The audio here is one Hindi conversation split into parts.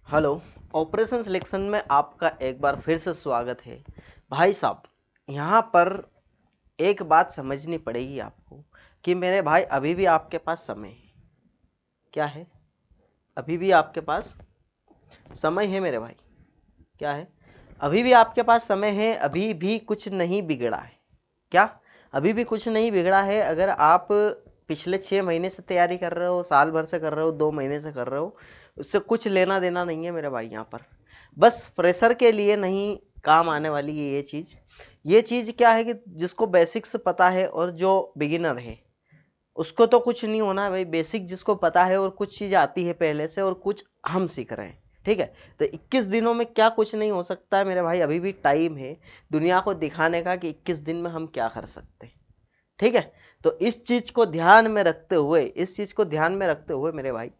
हेलो। ऑपरेशन सिलेक्शन में आपका एक बार फिर से स्वागत है। भाई साहब, यहाँ पर एक बात समझनी पड़ेगी आपको कि मेरे भाई अभी भी आपके पास समय है। क्या है? अभी भी आपके पास समय है मेरे भाई। क्या है? अभी भी आपके पास समय है, अभी भी कुछ नहीं बिगड़ा है। क्या? अभी भी कुछ नहीं बिगड़ा है। अगर आप पिछले 6 महीने से तैयारी कर रहे हो, साल भर से कर रहे हो, 2 महीने से कर रहे हो, उससे कुछ लेना देना नहीं है मेरे भाई। यहाँ पर बस फ्रेशर के लिए नहीं काम आने वाली है ये चीज़ क्या है कि जिसको बेसिक्स पता है और जो बिगिनर है उसको तो कुछ नहीं होना है भाई। बेसिक जिसको पता है और कुछ चीज़ आती है पहले से और कुछ हम सीख रहे हैं, ठीक है। तो 21 दिनों में क्या कुछ नहीं हो सकता है मेरे भाई। अभी भी टाइम है दुनिया को दिखाने का कि 21 दिन में हम क्या कर सकते हैं, ठीक है। तो इस चीज़ को ध्यान में रखते हुए मेरे भाई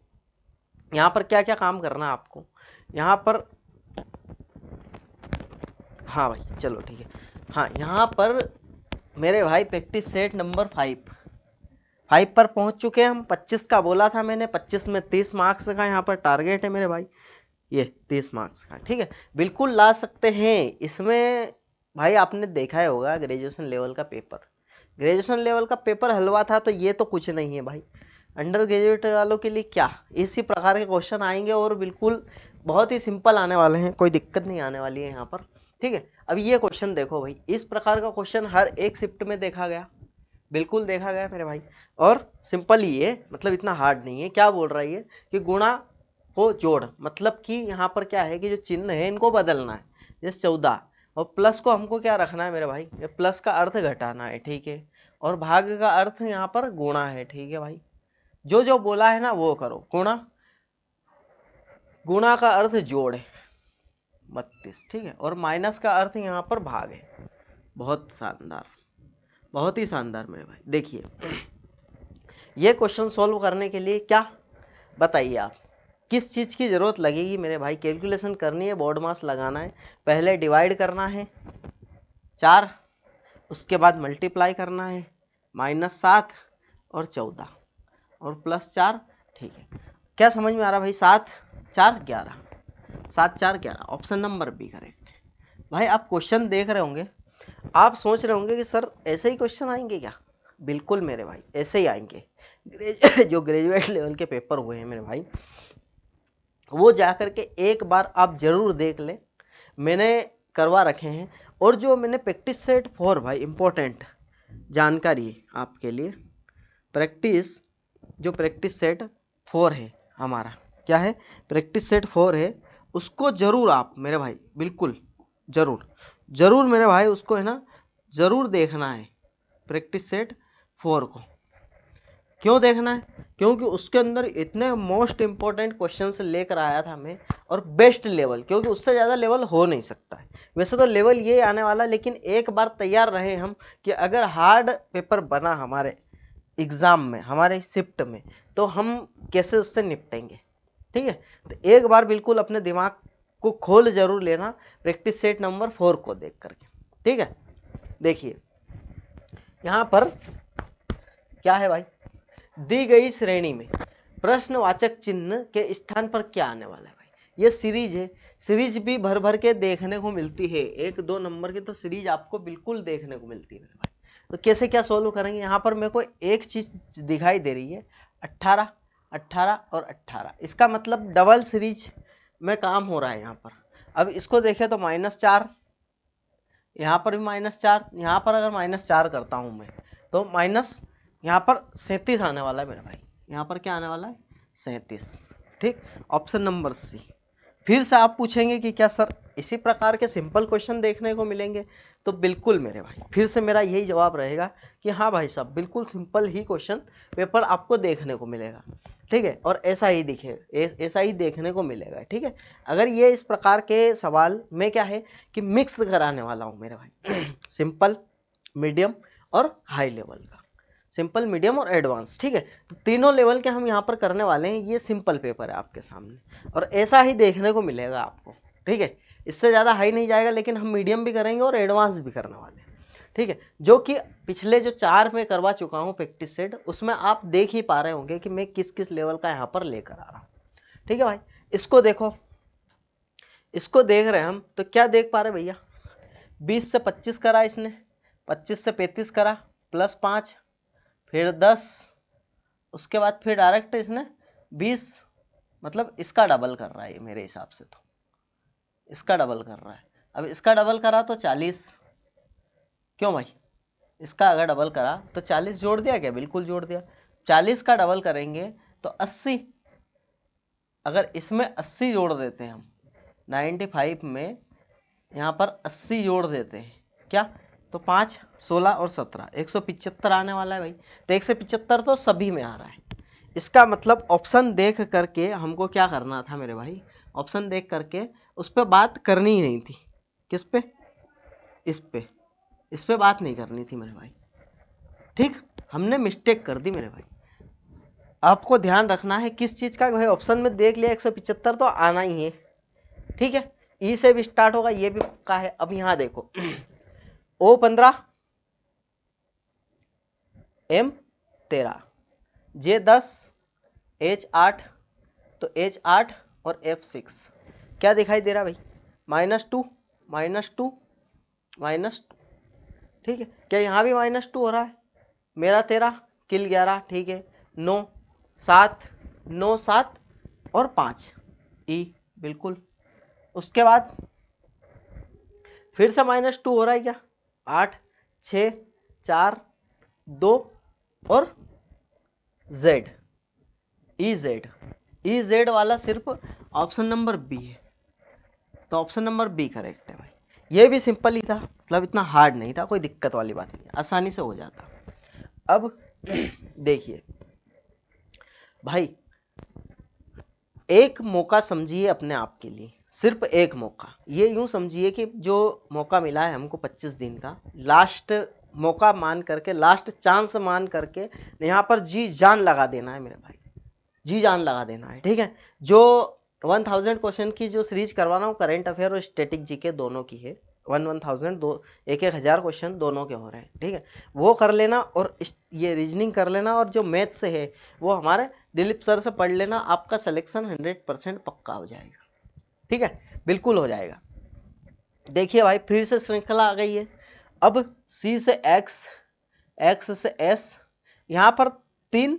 यहाँ पर क्या क्या काम करना है आपको यहाँ पर। हाँ भाई, चलो ठीक है। हाँ, यहाँ पर मेरे भाई प्रैक्टिस सेट नंबर 5 पर पहुँच चुके हैं हम। 25 का बोला था मैंने, 25 में 30 मार्क्स का यहाँ पर टारगेट है मेरे भाई। ये 30 मार्क्स का, ठीक है, बिल्कुल ला सकते हैं इसमें। भाई आपने देखा ही होगा ग्रेजुएशन लेवल का पेपर, ग्रेजुएशन लेवल का पेपर हलवा था, तो ये तो कुछ नहीं है भाई। अंडर ग्रेजुएट वालों के लिए क्या इसी प्रकार के क्वेश्चन आएंगे और बिल्कुल बहुत ही सिंपल आने वाले हैं, कोई दिक्कत नहीं आने वाली है यहाँ पर, ठीक है। अब ये क्वेश्चन देखो भाई, इस प्रकार का क्वेश्चन हर एक शिफ्ट में देखा गया, बिल्कुल देखा गया मेरे भाई। और सिंपल ही है, मतलब इतना हार्ड नहीं है। क्या बोल रहा है ये कि गुणा को जोड़, मतलब कि यहाँ पर क्या है कि जो चिन्ह है इनको बदलना है। जैसे 14 और प्लस को हमको क्या रखना है मेरे भाई, ये प्लस का अर्थ घटाना है, ठीक है। और भाग का अर्थ यहाँ पर गुणा है, ठीक है भाई। जो जो बोला है ना वो करो। गुणा का अर्थ जोड़ है 32, ठीक है। और माइनस का अर्थ यहाँ पर भाग है। बहुत शानदार, बहुत ही शानदार मेरे भाई। देखिए, ये क्वेश्चन सॉल्व करने के लिए क्या बताइए आप, किस चीज़ की ज़रूरत लगेगी मेरे भाई। कैलकुलेशन करनी है, बोर्ड मास लगाना है, पहले डिवाइड करना है 4, उसके बाद मल्टीप्लाई करना है -7 और 14 और +4, ठीक है। क्या समझ में आ रहा भाई? 7 4 11, 7 4 11, ऑप्शन नंबर बी करेक्ट है भाई। आप क्वेश्चन देख रहे होंगे, आप सोच रहे होंगे कि सर ऐसे ही क्वेश्चन आएंगे क्या? बिल्कुल मेरे भाई, ऐसे ही आएंगे। जो ग्रेजुएट लेवल के पेपर हुए हैं मेरे भाई, वो जा कर के एक बार आप जरूर देख लें, मैंने करवा रखे हैं। और जो मैंने प्रैक्टिस सेट 4 भाई, इम्पोर्टेंट जानकारी आपके लिए, प्रैक्टिस सेट 4 है हमारा, क्या है, प्रैक्टिस सेट 4 है, उसको जरूर आप मेरे भाई, बिल्कुल जरूर मेरे भाई उसको है ना, जरूर देखना है प्रैक्टिस सेट 4 को। क्यों देखना है? क्योंकि उसके अंदर इतने मोस्ट इंपॉर्टेंट क्वेश्चंस लेकर आया था मैं, और बेस्ट लेवल, क्योंकि उससे ज़्यादा लेवल हो नहीं सकता है। वैसे तो लेवल ये आने वाला, लेकिन एक बार तैयार रहे हम कि अगर हार्ड पेपर बना हमारे एग्ज़ाम में, हमारे शिफ्ट में, तो हम कैसे उससे निपटेंगे, ठीक है। तो एक बार बिल्कुल अपने दिमाग को खोल जरूर लेना प्रैक्टिस सेट नंबर 4 को देख करके, ठीक है। देखिए यहाँ पर क्या है भाई, दी गई श्रेणी में प्रश्नवाचक चिन्ह के स्थान पर क्या आने वाला है भाई। ये सीरीज है, सीरीज भी भर भर के देखने को मिलती है, 1-2 नंबर की तो सीरीज आपको बिल्कुल देखने को मिलती है मेरे भाई। तो कैसे क्या सोल्व करेंगे, यहाँ पर मेरे को एक चीज़ दिखाई दे रही है, 18 18 और 18, इसका मतलब डबल सीरीज में काम हो रहा है यहाँ पर। अब इसको देखें तो -4, यहाँ पर भी -4, यहाँ पर अगर -4 करता हूँ मैं तो माइनस यहाँ पर 37 आने वाला है मेरे भाई। यहाँ पर क्या आने वाला है? 37, ठीक। Option number C. फिर से आप पूछेंगे कि क्या सर इसी प्रकार के सिंपल क्वेश्चन देखने को मिलेंगे? तो बिल्कुल मेरे भाई, फिर से मेरा यही जवाब रहेगा कि हाँ भाई साहब, बिल्कुल सिंपल ही क्वेश्चन पेपर आपको देखने को मिलेगा, ठीक है। और ऐसा ही ऐसा ही देखने को मिलेगा, ठीक है। अगर ये इस प्रकार के सवाल में क्या है कि मिक्स कराने वाला हूँ मेरे भाई, सिंपल, मीडियम और हाई लेवल का, सिंपल, मीडियम और एडवांस, ठीक है। तो तीनों लेवल के हम यहाँ पर करने वाले हैं। ये सिंपल पेपर है आपके सामने और ऐसा ही देखने को मिलेगा आपको, ठीक है। इससे ज़्यादा हाई नहीं जाएगा, लेकिन हम मीडियम भी करेंगे और एडवांस भी करने वाले हैं, ठीक है। जो कि पिछले जो 4 में करवा चुका हूँ प्रैक्टिस सेट, उसमें आप देख ही पा रहे होंगे कि मैं किस किस लेवल का यहाँ पर लेकर आ रहा हूँ, ठीक है भाई। इसको देखो, इसको देख रहे हैं हम, तो क्या देख पा रहे भैया, 20 से 25 करा इसने, 25 से 35 करा, +5, फिर 10, उसके बाद फिर डायरेक्ट इसने 20, मतलब इसका डबल कर रहा है ये मेरे हिसाब से, तो इसका डबल कर रहा है। अब इसका डबल करा तो 40, क्यों भाई, इसका अगर डबल करा तो 40 जोड़ दिया क्या, बिल्कुल जोड़ दिया। 40 का डबल करेंगे तो 80, अगर इसमें 80 जोड़ देते हैं हम, 95 में यहाँ पर 80 जोड़ देते हैं, क्या, तो 5, 16 और 17, 175 आने वाला है भाई। तो 175 तो सभी में आ रहा है। इसका मतलब ऑप्शन देख करके हमको क्या करना था मेरे भाई, ऑप्शन देख करके उस पर बात करनी ही नहीं थी। किस पे, इस पे बात नहीं करनी थी मेरे भाई, ठीक, हमने मिस्टेक कर दी मेरे भाई। आपको ध्यान रखना है किस चीज़ का भाई, ऑप्शन में देख लिया 175 तो आना ही है, ठीक है। ई से भी स्टार्ट होगा, ये भी पक्का है। अब यहाँ देखो O15, M13, J10, H8, तो H8 और F6 क्या दिखाई दे रहा भाई, -2, -2, -2, ठीक है। क्या यहाँ भी -2 हो रहा है, मेरा 13, किल 11, ठीक है, 9, 7, 9, 7 और 5, ई बिल्कुल। उसके बाद फिर से -2 हो रहा है क्या, 8, 6, 4, 2 और Z, EZ वाला सिर्फ ऑप्शन नंबर बी है, तो ऑप्शन नंबर बी करेक्ट है भाई। ये भी सिंपल ही था, मतलब इतना हार्ड नहीं था, कोई दिक्कत वाली बात नहीं, आसानी से हो जाता। अब देखिए भाई, एक मौका समझिए अपने आप के लिए, सिर्फ एक मौका, ये यूं समझिए कि जो मौका मिला है हमको 25 दिन का, लास्ट मौका मान करके, लास्ट चांस मान करके यहाँ पर जी जान लगा देना है मेरे भाई, जी जान लगा देना है, ठीक है। जो 1000 क्वेश्चन की जो सीरीज करवा रहा हूँ, करेंट अफेयर और स्टैटिक जीके दोनों की है, 1000 दो 1000 क्वेश्चन दोनों के हो रहे हैं, ठीक है। वो कर लेना और ये रीजनिंग कर लेना, और जो मैथ्स है वो हमारे दिलीप सर से पढ़ लेना, आपका सिलेक्शन 100% पक्का हो जाएगा, ठीक है, बिल्कुल हो जाएगा। देखिए भाई फिर से श्रृंखला आ गई है। अब सी से एक्स, एक्स से एस, यहाँ पर 3,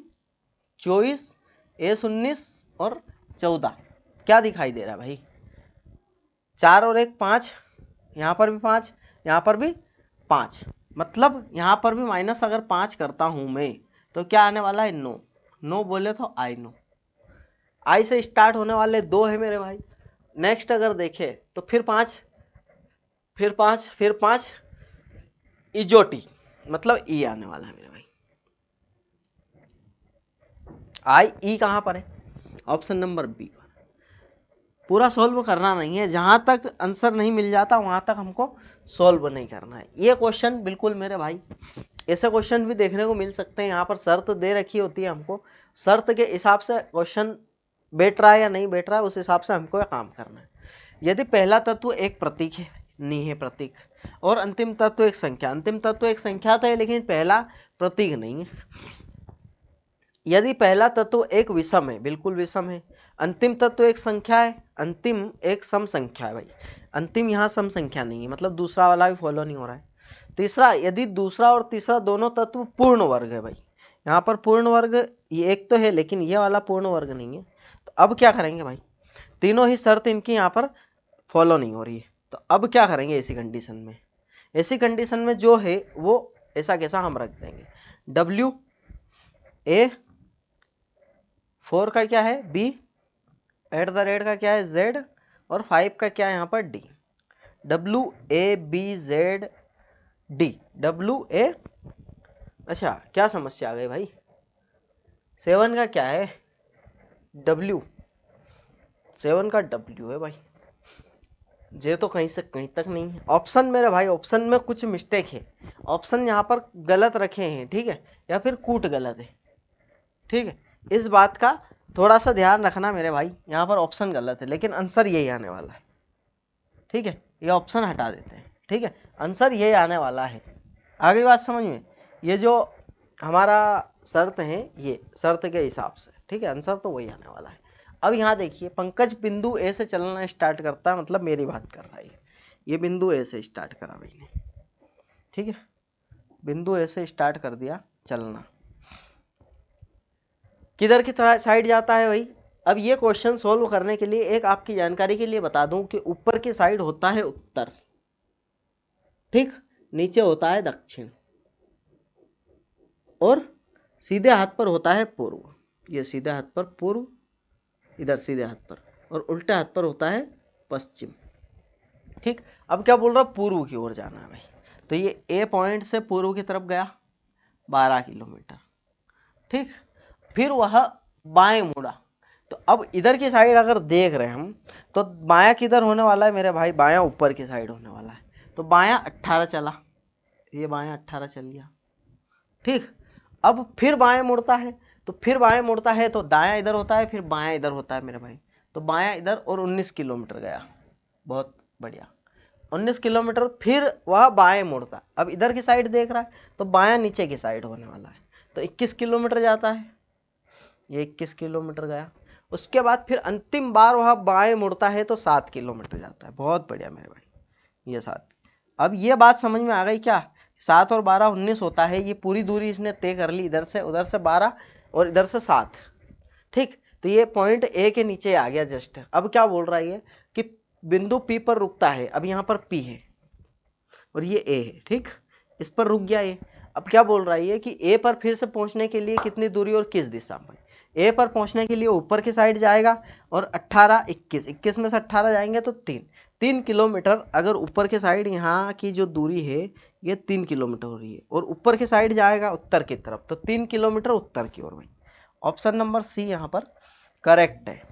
24, A19 और 14 क्या दिखाई दे रहा है भाई, 4 और 1 5, यहाँ पर भी 5, यहाँ पर भी 5, मतलब यहाँ पर भी माइनस अगर 5 करता हूँ मैं, तो क्या आने वाला है, 9, 9 बोले तो आई नो, आई से स्टार्ट होने वाले 2 है मेरे भाई। नेक्स्ट अगर देखे तो फिर 5, फिर 5, फिर 5, इजोटी, मतलब ई आने वाला है मेरे भाई। आई ई कहाँ पर है, ऑप्शन नंबर बी। पूरा सॉल्व करना नहीं है, जहाँ तक आंसर नहीं मिल जाता वहाँ तक हमको सॉल्व नहीं करना है। ये क्वेश्चन बिल्कुल मेरे भाई, ऐसे क्वेश्चन भी देखने को मिल सकते हैं, यहाँ पर शर्त दे रखी होती है हमको, शर्त के हिसाब से क्वेश्चन बैठ रहा है या नहीं बैठ रहा है, उस हिसाब से हमको काम करना है। यदि पहला तत्व एक प्रतीक है, नहीं है प्रतीक, और अंतिम तत्व एक संख्या, अंतिम तत्व एक संख्या तो है लेकिन पहला प्रतीक नहीं है। यदि पहला तत्व एक विषम है, बिल्कुल विषम है, अंतिम तत्व एक संख्या है, अंतिम एक सम संख्या है भाई, अंतिम यहाँ सम संख्या नहीं है, मतलब दूसरा वाला भी फॉलो नहीं हो रहा है। तीसरा, यदि दूसरा और तीसरा दोनों तत्व पूर्ण वर्ग है भाई, यहाँ पर पूर्ण वर्ग ये एक तो है लेकिन ये वाला पूर्ण वर्ग नहीं है, तो अब क्या करेंगे भाई, तीनों ही शर्त इनकी यहाँ पर फॉलो नहीं हो रही है, तो अब क्या करेंगे ऐसी कंडीशन में, ऐसी कंडीशन में जो है वो ऐसा कैसा हम रख देंगे, W A 4 का क्या है B, @ का क्या है Z, और 5 का क्या है यहाँ पर D, WABZD, WA, अच्छा क्या समस्या आ गई भाई, 7 का क्या है W, 7 का W है भाई, जे तो कहीं से कहीं तक नहीं है। ऑप्शन मेरे भाई, ऑप्शन में कुछ मिस्टेक है, ऑप्शन यहाँ पर गलत रखे हैं, ठीक है, या फिर कूट गलत है, ठीक है, इस बात का थोड़ा सा ध्यान रखना मेरे भाई, यहाँ पर ऑप्शन गलत है लेकिन आंसर यही आने वाला है, ठीक है, ये ऑप्शन हटा देते हैं, ठीक है, आंसर यही आने वाला है। आगे बात समझ में, ये जो हमारा शर्त है ये शर्त के हिसाब से, ठीक है, आंसर तो वही आने वाला है। अब यहाँ देखिए पंकज बिंदु ए से चलना स्टार्ट करता है, मतलब मेरी बात कर रहा है ये बिंदु ए से स्टार्ट करा भाई ने, ठीक है, बिंदु ए से स्टार्ट कर दिया चलना, किधर की तरह साइड जाता है भाई। अब ये क्वेश्चन सोल्व करने के लिए एक आपकी जानकारी के लिए बता दूं कि ऊपर की साइड होता है उत्तर, ठीक, नीचे होता है दक्षिण, और सीधे हाथ पर होता है पूर्व, ये सीधे हाथ पर पूर्व, इधर सीधे हाथ पर, और उल्टे हाथ पर होता है पश्चिम, ठीक। अब क्या बोल रहा, पूर्व की ओर जाना है भाई, तो ये ए पॉइंट से पूर्व की तरफ गया 12 किलोमीटर, ठीक। फिर वह बाएं मुड़ा, तो अब इधर की साइड अगर देख रहे हैं हम, तो बायां किधर होने वाला है मेरे भाई, बायां ऊपर की साइड होने वाला है, तो बायां 18 चला, ये बायां 18 चल गया, ठीक। अब फिर बाएं मुड़ता है, तो फिर बाएं मुड़ता है तो दायां इधर होता है, फिर बायां इधर होता है मेरे भाई, तो बायां इधर और 19 किलोमीटर गया, बहुत बढ़िया, 19 किलोमीटर। फिर वह बाएं मुड़ता, अब इधर की साइड देख रहा है, तो बायां नीचे की साइड होने वाला है, तो 21 किलोमीटर जाता है, ये 21 किलोमीटर गया। उसके बाद फिर अंतिम बार वह बाएं मुड़ता है तो 7 किलोमीटर जाता है, बहुत बढ़िया मेरे भाई, ये 7। अब ये बात समझ में आ गई क्या, 7 और 12 19 होता है, ये पूरी दूरी इसने तय कर ली, इधर से उधर से 12 और इधर से 7, ठीक। तो ये पॉइंट ए के नीचे आ गया जस्ट। अब क्या बोल रहा है ये कि बिंदु पी पर रुकता है, अब यहाँ पर पी है और ये ए है, ठीक, इस पर रुक गया ये। अब क्या बोल रहा है ये कि ए पर फिर से पहुंचने के लिए कितनी दूरी और किस दिशा में, ए पर पहुंचने के लिए ऊपर की साइड जाएगा, और 18 21 में से 18 जाएंगे तो 3 किलोमीटर। अगर ऊपर की साइड यहाँ की जो दूरी है ये 3 किलोमीटर हो रही है, और ऊपर की साइड जाएगा उत्तर की तरफ, तो 3 किलोमीटर उत्तर की ओर भाई। ऑप्शन नंबर सी यहाँ पर करेक्ट है,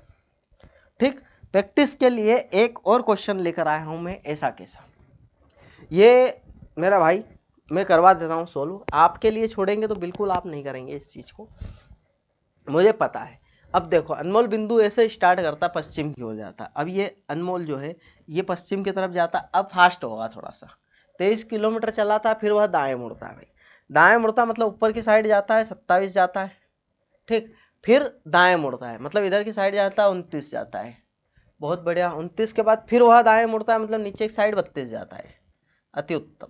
ठीक। प्रैक्टिस के लिए एक और क्वेश्चन लेकर आया हूँ मैं, ऐसा कैसा, ये मेरा भाई मैं करवा देता हूँ सोल्व, आपके लिए छोड़ेंगे तो बिल्कुल आप नहीं करेंगे इस चीज़ को, मुझे पता है। अब देखो अनमोल बिंदु ऐसे स्टार्ट करता, पश्चिम की ओर जाता, अब ये अनमोल जो है ये पश्चिम की तरफ जाता, अब फास्ट होगा थोड़ा सा, 23 किलोमीटर चलाता, फिर वह दाएं मुड़ता है भाई, दाएं मुड़ता मतलब ऊपर की साइड जाता है 27 जाता है, ठीक। फिर दाएं मुड़ता है मतलब इधर की साइड जाता है 29 जाता है, बहुत बढ़िया। 29 के बाद फिर वह दाएं मुड़ता है मतलब नीचे की साइड 32 जाता है, अति उत्तम।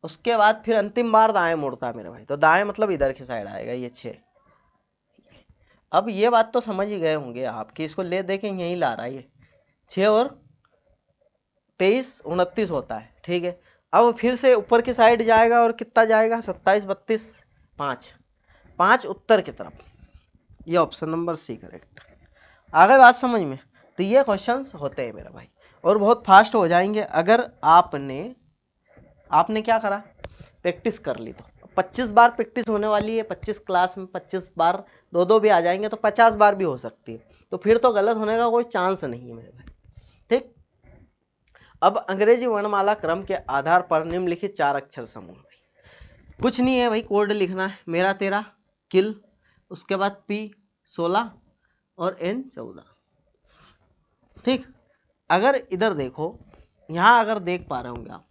उसके बाद फिर अंतिम बार दाएं मुड़ता है मेरे भाई, तो दाएं मतलब इधर की साइड आएगा, ये 6। अब ये बात तो समझ ही गए होंगे आप कि इसको ले देखें यहीं ला रहा है ये, 6 और 23 29 होता है, ठीक है। अब फिर से ऊपर की साइड जाएगा और कितना जाएगा, 27 32 5 उत्तर की तरफ, ये ऑप्शन नंबर सी करेक्ट। आ गई बात समझ में। तो ये क्वेश्चंस होते हैं मेरा भाई, और बहुत फास्ट हो जाएंगे अगर आपने क्या करा, प्रैक्टिस कर ली। तो 25 बार प्रैक्टिस होने वाली है, 25 क्लास में 25 बार, दो भी आ जाएंगे तो 50 बार भी हो सकती है, तो फिर तो गलत होने का कोई चांस नहीं है मेरे भाई, ठीक। अब अंग्रेजी वर्णमाला क्रम के आधार पर निम्नलिखित 4 अक्षर समूह, कुछ नहीं है भाई, कोड लिखना है, मेरा तेरा किल, उसके बाद पी 16 और एन 14, ठीक। अगर इधर देखो, यहाँ अगर देख पा रहे होंगे आप,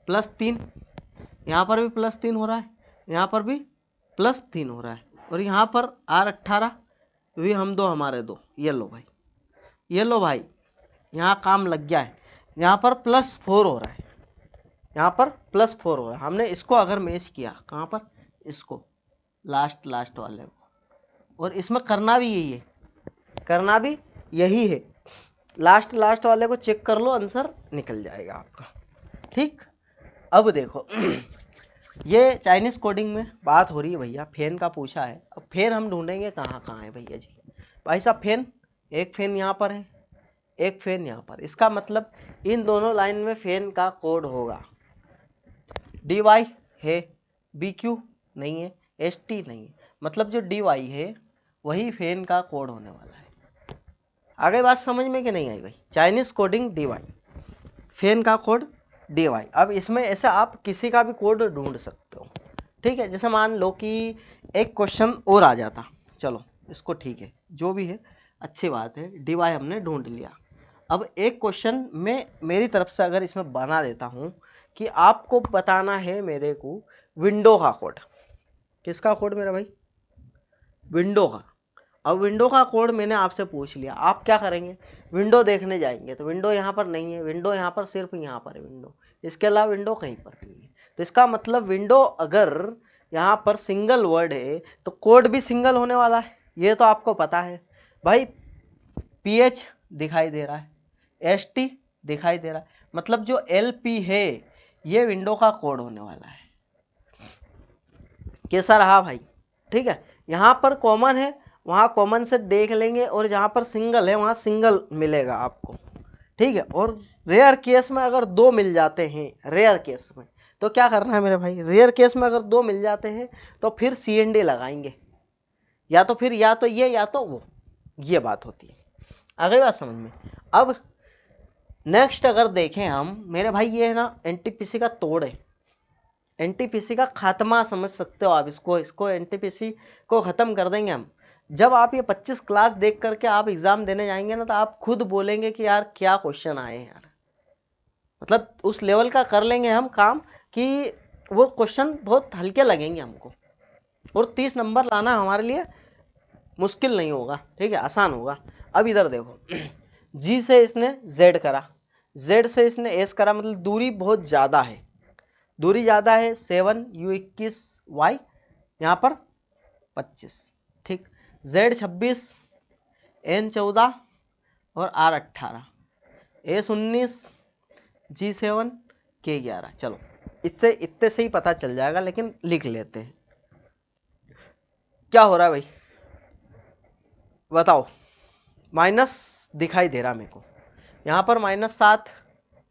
+3, यहाँ पर भी +3 हो रहा है, यहाँ पर भी +3 हो रहा है, और यहाँ पर R18 भी हम दो हमारे दो, ये लो भाई, ये लो भाई, यहाँ काम लग गया है, यहाँ पर +4 हो रहा है, यहाँ पर +4 हो रहा है। हमने इसको अगर मैच किया, कहाँ पर, इसको लास्ट वाले को, और इसमें करना भी यही है, करना भी यही है, लास्ट वाले को चेक कर लो, आंसर निकल जाएगा आपका, ठीक। अब देखो ये चाइनीज कोडिंग में बात हो रही है भैया, फैन का पूछा है, अब फैन हम ढूंढेंगे कहाँ कहाँ है भैया जी, भाई साहब फैन, एक फैन यहाँ पर है, एक फैन यहाँ पर, इसका मतलब इन दोनों लाइन में फैन का कोड होगा, dy है, bq नहीं है, st नहीं है, मतलब जो dy है वही फैन का कोड होने वाला है। आगे बात समझ में कि नहीं आई भाई, चाइनीज कोडिंग dy, फैन का कोड dy। अब इसमें ऐसे आप किसी का भी कोड ढूंढ सकते हो, ठीक है। जैसे मान लो कि एक क्वेश्चन और आ जाता, चलो इसको ठीक है, जो भी है अच्छी बात है, dy हमने ढूंढ लिया। अब एक क्वेश्चन में मेरी तरफ से अगर इसमें बना देता हूँ कि आपको बताना है मेरे को विंडो का कोड, किसका कोड मेरा भाई, विंडो का। अब विंडो का कोड मैंने आपसे पूछ लिया, आप क्या करेंगे, विंडो देखने जाएंगे तो विंडो यहाँ पर नहीं है, विंडो यहाँ पर सिर्फ यहाँ पर है विंडो, इसके अलावा विंडो कहीं पर नहीं है। तो इसका मतलब विंडो अगर यहाँ पर सिंगल वर्ड है तो कोड भी सिंगल होने वाला है, ये तो आपको पता है भाई। PH दिखाई दे रहा है, ST दिखाई दे रहा है, मतलब जो LP है ये विंडो का कोड होने वाला है। कैसा रहा भाई? ठीक है, यहाँ पर कॉमन है वहाँ कॉमन से देख लेंगे, और जहाँ पर सिंगल है वहाँ सिंगल मिलेगा आपको। ठीक है, और रेयर केस में अगर दो मिल जाते हैं, रेयर केस में तो क्या करना है मेरे भाई, रेयर केस में अगर दो मिल जाते हैं तो फिर CND लगाएंगे, या तो फिर या तो ये या तो वो, ये बात होती है। आ गई बात समझ में? अब नेक्स्ट अगर देखें हम मेरे भाई, ये है ना NTPC का तोड़ है, NTPC का खात्मा समझ सकते हो आप इसको NTPC को ख़त्म कर देंगे हम। जब आप ये 25 क्लास देख करके आप एग्ज़ाम देने जाएंगे ना तो आप खुद बोलेंगे कि यार क्या क्वेश्चन आए यार, मतलब उस लेवल का कर लेंगे हम काम कि वो क्वेश्चन बहुत हल्के लगेंगे हमको, और 30 नंबर लाना हमारे लिए मुश्किल नहीं होगा। ठीक है, आसान होगा। अब इधर देखो, G से इसने Z करा, Z से इसने S करा, मतलब दूरी बहुत ज़्यादा है, दूरी ज़्यादा है। 7 U21 Y यहाँ पर 25। ठीक, Z 26 N 14 और R 18 S 19 G 7 K 11। चलो इससे इतने से ही पता चल जाएगा, लेकिन लिख लेते हैं क्या हो रहा है भाई, बताओ। माइनस दिखाई दे रहा मेरे को, यहाँ पर -7,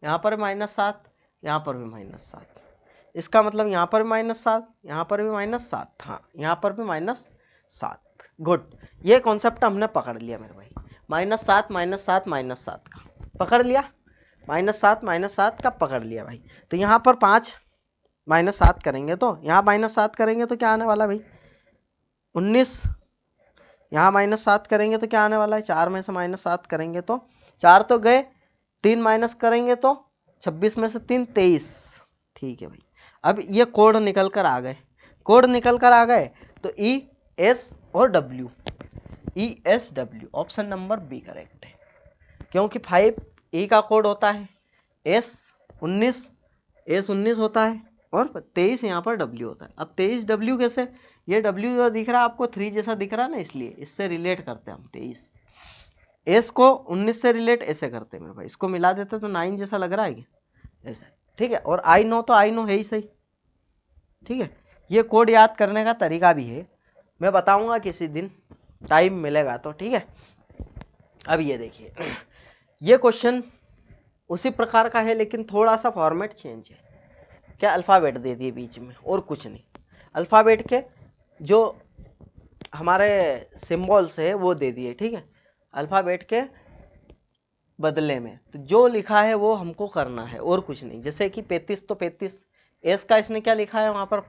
यहाँ पर -7, यहाँ पर भी -7, इसका मतलब यहाँ पर भी -7, यहाँ पर भी -7, हाँ यहाँ पर भी -7। गुड, ये कॉन्सेप्ट हमने पकड़ लिया मेरे भाई, -7 -7 -7 का पकड़ लिया, -7 -7 का पकड़ लिया भाई। तो यहाँ पर 5 -7 करेंगे तो यहाँ -7 करेंगे तो क्या आने वाला भाई, 19। यहाँ -7 करेंगे तो क्या आने वाला है, 4 में से -7 करेंगे तो 4 तो गए, 3 माइनस करेंगे तो 26 में से 3 23। ठीक है भाई, अब ये कोड निकल कर आ गए, कोड निकल कर आ गए तो ES और W, ESW option number B correct है, क्योंकि 5E का कोड होता है, S19 होता है, और 23 यहाँ पर W होता है। अब 23W कैसे, ये W जो दिख रहा है आपको 3 जैसा दिख रहा है ना, इसलिए इससे रिलेट करते हैं हम 23, S को 19 से रिलेट ऐसे करते हैं मेरे भाई, इसको मिला देते तो 9 जैसा लग रहा है क्या, ऐसा। ठीक है, और I नो तो I नो है ही सही। ठीक है, ये कोड याद करने का तरीका भी है, मैं बताऊंगा किसी दिन टाइम मिलेगा तो। ठीक है, अब ये देखिए, ये क्वेश्चन उसी प्रकार का है, लेकिन थोड़ा सा फॉर्मेट चेंज है। क्या, अल्फ़ाबेट दे दिए बीच में और कुछ नहीं, अल्फ़ाबेट के जो हमारे सिंबल्स है वो दे दिए। ठीक है, अल्फ़ाबेट के बदले में तो जो लिखा है वो हमको करना है और कुछ नहीं। जैसे कि 35 तो 35, एस का इसने क्या लिखा है वहाँ पर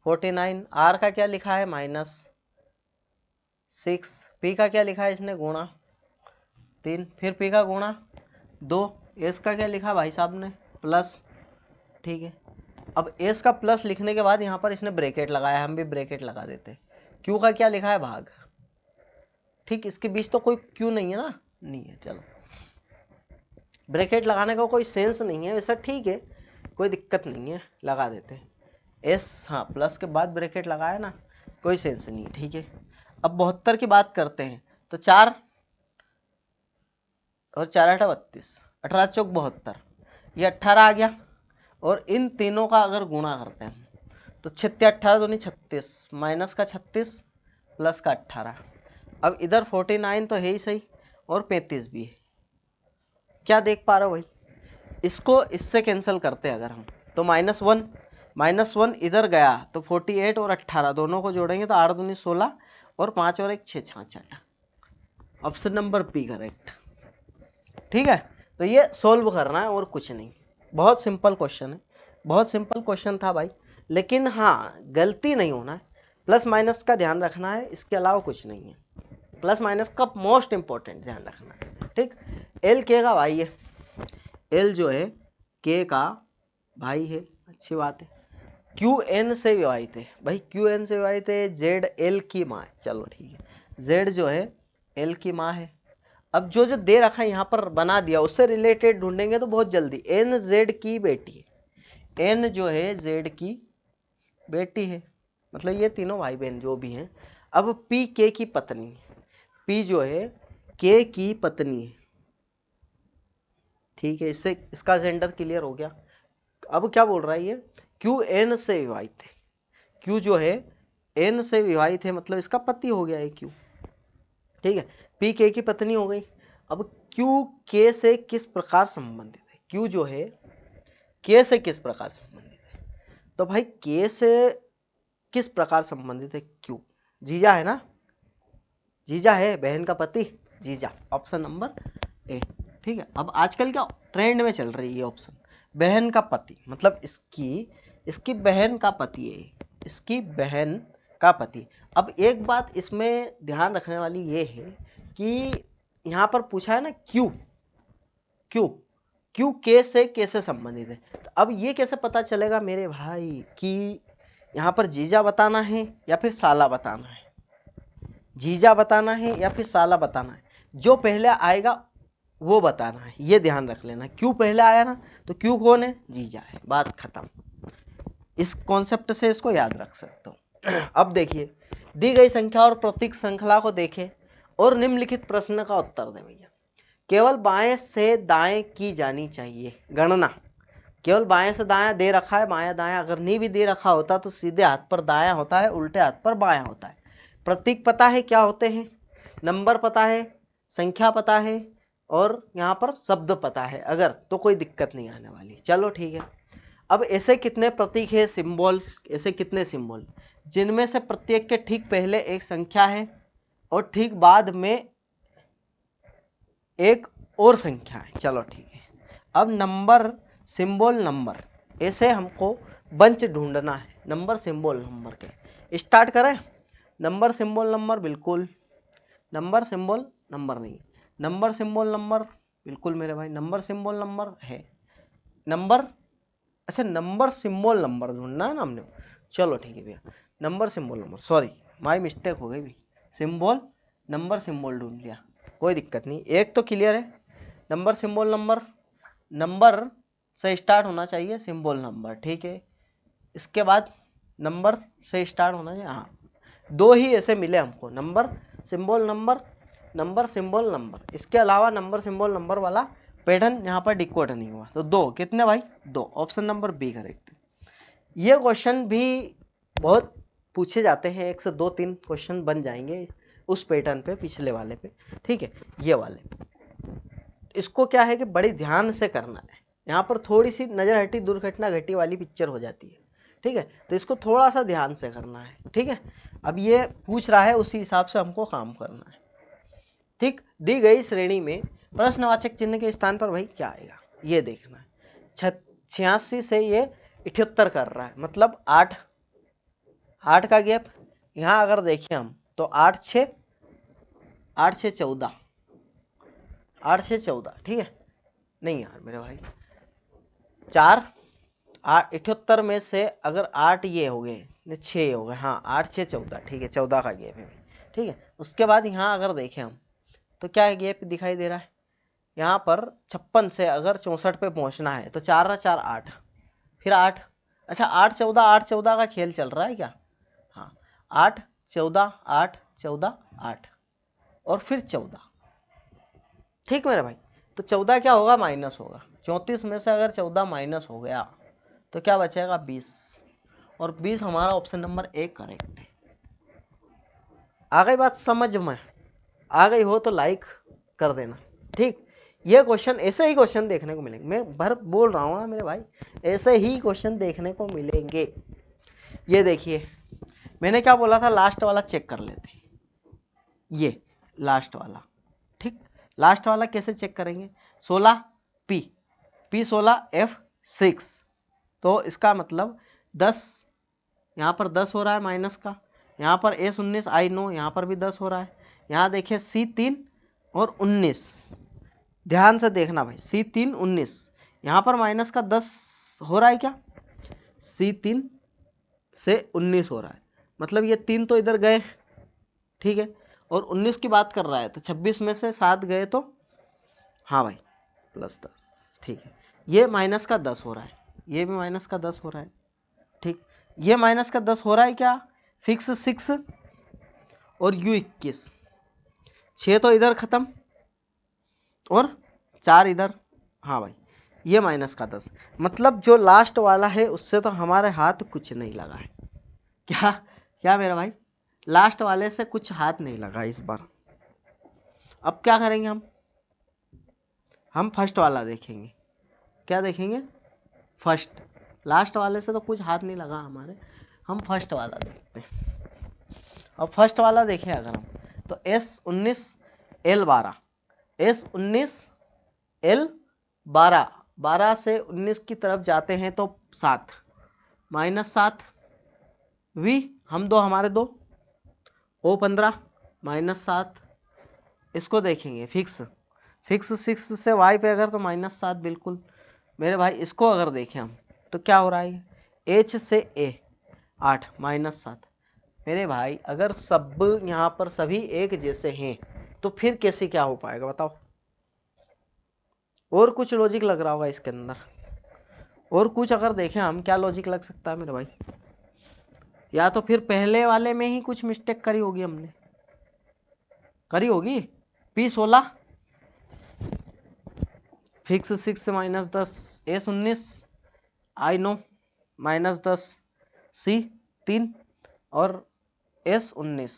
+49, आर का क्या लिखा है -6, पी का क्या लिखा है इसने गुणा 3, फिर पी का गुणा 2, एस का क्या लिखा भाई साहब ने प्लस। ठीक है, अब एस का प्लस लिखने के बाद यहाँ पर इसने ब्रैकेट लगाया, हम भी ब्रैकेट लगा देते। क्यू का क्या लिखा है भाग। ठीक, इसके बीच तो कोई क्यू नहीं है ना, नहीं है, चलो ब्रैकेट लगाने का कोई सेंस नहीं है वैसा। ठीक है, कोई दिक्कत नहीं है, लगा देते हैं एस, हाँ प्लस के बाद ब्रैकेट लगाया ना, कोई सेंस नहीं है। ठीक है, अब 72 की बात करते हैं तो 4 और 4 8 32, 18 चौक 72, ये 18 आ गया, और इन तीनों का अगर गुणा करते हैं तो 6 18 दूनी 36, माइनस का 36 प्लस का 18। अब इधर 49 तो है ही सही, और 35 भी है। क्या देख पा रहे हो भाई, इसको इससे कैंसिल करते हैं अगर हम तो -1 इधर गया तो 48 और 18 दोनों को जोड़ेंगे तो 8 दूनी 16, और 5 और 1 6 66। Option number B correct. ठीक है, तो ये सोल्व करना है और कुछ नहीं, बहुत सिंपल क्वेश्चन है, बहुत सिंपल क्वेश्चन था भाई। लेकिन हाँ, गलती नहीं होना है, प्लस माइनस का ध्यान रखना है, इसके अलावा कुछ नहीं है। प्लस माइनस का मोस्ट इंपॉर्टेंट ध्यान रखना है। ठीक, एल के का भाई है, एल जो है के का भाई है, अच्छी बात है। क्यू एन से विभाजित है भाई, क्यू एन से विभाजित है, जेड एल की माँ है, चलो ठीक है। Z जो है L की माँ है। अब जो जो दे रखा है यहाँ पर बना दिया, उससे रिलेटेड ढूंढेंगे तो बहुत जल्दी। N Z की बेटी है, N जो है Z की बेटी है, मतलब ये तीनों भाई बहन जो भी हैं। अब P K की पत्नी है, P जो है K की पत्नी है, ठीक है, इससे इसका जेंडर क्लियर हो गया। अब क्या बोल रहा है ये, Q N से विवाहित है, Q जो है N से विवाहित है, मतलब इसका पति हो गया है Q, ठीक है। P K की पत्नी हो गई। अब Q K से किस प्रकार संबंधित है, Q जो है K से किस प्रकार संबंधित है, तो भाई K से किस प्रकार संबंधित है Q, जीजा है ना, जीजा है, बहन का पति जीजा, ऑप्शन नंबर ए, ठीक है। अब आजकल क्या ट्रेंड में चल रही है ऑप्शन, बहन का पति, मतलब इसकी बहन का पति है, इसकी बहन का पति। अब एक बात इसमें ध्यान रखने वाली ये है कि यहाँ पर पूछा है ना क्यू के से कैसे संबंधित है, तो अब ये कैसे पता चलेगा मेरे भाई कि यहाँ पर जीजा बताना है या फिर साला बताना है, जीजा बताना है या फिर साला बताना है, जो पहले आएगा वो बताना है, ये ध्यान रख लेना। क्यों पहले आया ना, तो क्यों कौन है, जीजा है, बात खत्म। इस कॉन्सेप्ट से इसको याद रख सकते हो। अब देखिए, दी गई संख्या और प्रतीक श्रृंखला को देखें और निम्नलिखित प्रश्न का उत्तर दें भैया। केवल बाएं से दाएं की जानी चाहिए गणना, केवल बाएं से दायां दे रखा है, बायां दायां अगर नहीं भी दे रखा होता तो सीधे हाथ पर दायां होता है, उल्टे हाथ पर बायां होता है। प्रतीक पता है क्या होते हैं, नंबर पता है, संख्या पता है, और यहाँ पर शब्द पता है अगर, तो कोई दिक्कत नहीं आने वाली। चलो ठीक है। अब ऐसे कितने प्रतीक है, सिंबल, ऐसे कितने सिंबल, जिनमें से प्रत्येक के ठीक पहले एक संख्या है और ठीक बाद में एक और संख्या है। चलो ठीक है। अब नंबर सिंबल नंबर, ऐसे हमको बंच ढूंढना है, नंबर सिंबल नंबर के। स्टार्ट करें, नंबर सिंबल नंबर, बिल्कुल नंबर सिंबल नंबर नहीं, नंबर सिंबल नंबर बिल्कुल मेरे भाई, नंबर सिंबल नंबर है, नंबर, अच्छा नंबर सिंबल नंबर ढूंढना है ना हमने। चलो ठीक है भैया, number symbol number, sorry my mistake हो गई भी, सिंबल नंबर सिंबल ढूंढ लिया, कोई दिक्कत नहीं, एक तो क्लियर है। नंबर सिंबल नंबर, नंबर से स्टार्ट होना चाहिए, सिंबल नंबर, ठीक है। इसके बाद नंबर से स्टार्ट होना चाहिए, हाँ, दो ही ऐसे मिले हमको, number symbol number, number symbol number. इसके अलावा नंबर सिंबल नंबर वाला पैटर्न यहाँ पर डिकोड नहीं हुआ, तो दो कितने भाई, दो, ऑप्शन नंबर बी करेक्ट। ये क्वेश्चन भी बहुत पूछे जाते हैं, एक से दो तीन क्वेश्चन बन जाएंगे उस पैटर्न पे, पिछले वाले पे, ठीक है, ये वाले। इसको क्या है कि बड़ी ध्यान से करना है, यहाँ पर थोड़ी सी नज़र हटी दुर्घटना घटी वाली पिक्चर हो जाती है, ठीक है, तो इसको थोड़ा सा ध्यान से करना है, ठीक है। अब ये पूछ रहा है उसी हिसाब से हमको काम करना है, ठीक। दी गई श्रेणी में प्रश्नवाचक चिन्ह के स्थान पर भाई क्या आएगा, ये देखना है। 86 से ये 78 कर रहा है, मतलब 8 का गैप। यहाँ अगर देखें हम तो 8 6 14, 8 6 14, ठीक है, नहीं यार मेरे भाई, 4 78 में से अगर 8 ये हो गए, 6 हो गए, हाँ 8 6 14, ठीक है, 14 का गैप है, ठीक है। उसके बाद यहाँ अगर देखें हम तो क्या गैप दिखाई दे रहा है, यहाँ पर 56 से अगर 64 पे पहुँचना है तो 4 4 8, फिर 8, अच्छा 8 14 का खेल चल रहा है क्या, हाँ 8 14 8 14 8 और फिर 14, ठीक मेरे भाई। तो 14 क्या होगा, माइनस होगा, 34 में से अगर 14 माइनस हो गया तो क्या बचेगा, 20, और 20 हमारा ऑप्शन नंबर ए करेक्ट है। आ गई बात समझ में, आ गई हो तो लाइक कर देना, ठीक। ये क्वेश्चन, ऐसे ही क्वेश्चन देखने को मिलेंगे, मैं भर बोल रहा हूँ ना मेरे भाई, ऐसे ही क्वेश्चन देखने को मिलेंगे। ये देखिए, मैंने क्या बोला था, लास्ट वाला चेक कर लेते, ये लास्ट वाला, ठीक। लास्ट वाला कैसे चेक करेंगे, 16 P 16 F6, तो इसका मतलब 10, यहाँ पर 10 हो रहा है माइनस का, यहाँ पर S19 I9, यहाँ पर भी 10 हो रहा है, यहाँ देखिए C3 और 19, ध्यान से देखना भाई, C3 19, यहाँ पर माइनस का 10 हो रहा है क्या, C3 से 19 हो रहा है, मतलब ये 3 तो इधर गए, ठीक है, और 19 की बात कर रहा है, तो 26 में से 7 गए तो हाँ भाई +10, ठीक है। ये माइनस का 10 हो रहा है, ये भी माइनस का 10 हो रहा है, ठीक। ये माइनस का 10 हो रहा है क्या, फिक्स 6 और U21, 6 तो इधर ख़त्म और 4 इधर, हाँ भाई ये माइनस का 10, मतलब जो लास्ट वाला है उससे तो हमारे हाथ कुछ नहीं लगा है। क्या क्या मेरा भाई, लास्ट वाले से कुछ हाथ नहीं लगा इस बार। अब क्या करेंगे हम फर्स्ट वाला देखेंगे। क्या देखेंगे, फर्स्ट, लास्ट वाले से तो कुछ हाथ नहीं लगा हमारे, हम फर्स्ट वाला देखते हैं। अब फर्स्ट वाला देखें अगर हम, तो S19 L12, S19 L12, 12 से 19 की तरफ जाते हैं तो 7, -7 V, हम दो हमारे दो, O15 -7, इसको देखेंगे फिक्स 6 से Y पे अगर तो -7 बिल्कुल मेरे भाई। इसको अगर देखें हम तो क्या हो रहा है, H से A 8 -7 मेरे भाई। अगर सब यहाँ पर सभी एक जैसे हैं तो फिर कैसे क्या हो पाएगा बताओ। और कुछ लॉजिक लग रहा होगा इसके अंदर, और कुछ अगर देखें हम, क्या लॉजिक लग सकता है मेरे भाई, या तो फिर पहले वाले में ही कुछ मिस्टेक करी होगी, हमने करी होगी। P16 fix 6 -10, S19 I know -10, C3 और S19,